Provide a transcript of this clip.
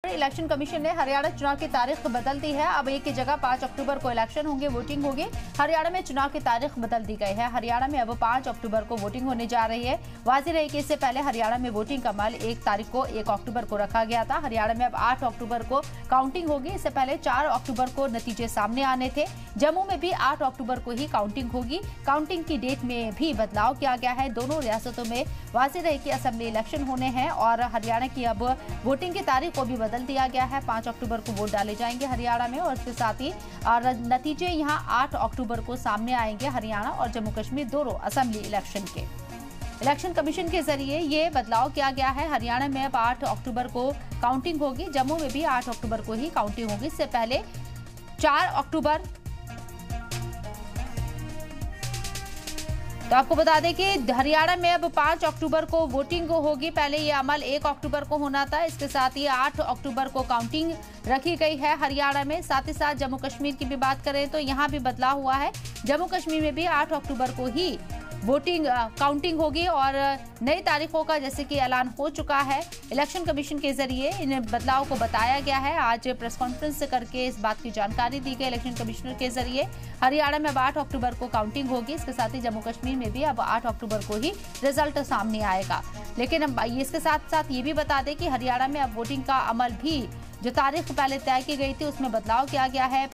Election commission ने हरियाणा चुनाव की तारीख बदल दी है। अब एक की जगह 5 अक्टूबर को इलेक्शन होंगे, वोटिंग होगी। हरियाणा में चुनाव की तारीख बदल दी गई है। हरियाणा में अब 5 अक्टूबर को वोटिंग होने जा रही है। वाज़ेह रहे कि इससे पहले हरियाणा में वोटिंग का अमल 1 तारीख को 1 अक्टूबर को रखा गया था। हरियाणा में अब 8 अक्टूबर को काउंटिंग होगी। इससे पहले 4 अक्टूबर को नतीजे सामने आने थे। जम्मू में भी 8 अक्टूबर को ही काउंटिंग होगी। काउंटिंग की डेट में भी बदलाव किया गया है। दोनों रियासतों में वाज़ेह रहे कि असेंबली इलेक्शन होने हैं और हरियाणा की अब वोटिंग की तारीख को भी बदल दिया गया है। 5 अक्टूबर को वोट डाले जाएंगे हरियाणा में और इसके साथ ही नतीजे यहां 8 अक्टूबर को सामने आएंगे। हरियाणा और जम्मू कश्मीर दोनों असेंबली इलेक्शन के इलेक्शन कमीशन के जरिए ये बदलाव किया गया है। हरियाणा में अब 8 अक्टूबर को काउंटिंग होगी। जम्मू में भी 8 अक्टूबर को ही काउंटिंग होगी। इससे पहले 4 अक्टूबर। तो आपको बता दें कि हरियाणा में अब 5 अक्टूबर को वोटिंग होगी। पहले ये अमल 1 अक्टूबर को होना था। इसके साथ ही 8 अक्टूबर को काउंटिंग रखी गई है हरियाणा में। साथ ही साथ जम्मू कश्मीर की भी बात करें तो यहाँ भी बदलाव हुआ है। जम्मू कश्मीर में भी 8 अक्टूबर को ही वोटिंग काउंटिंग होगी और नई तारीखों का जैसे कि ऐलान हो चुका है। इलेक्शन कमीशन के जरिए इन बदलाव को बताया गया है। आज प्रेस कॉन्फ्रेंस करके इस बात की जानकारी दी गई इलेक्शन कमिश्नर के जरिए। हरियाणा में अब 8 अक्टूबर को काउंटिंग होगी। इसके साथ ही जम्मू कश्मीर में भी अब 8 अक्टूबर को ही रिजल्ट सामने आएगा। लेकिन अब इसके साथ साथ ये भी बता दें कि हरियाणा में अब वोटिंग का अमल भी जो तारीख पहले तय की गई थी उसमें बदलाव किया गया है।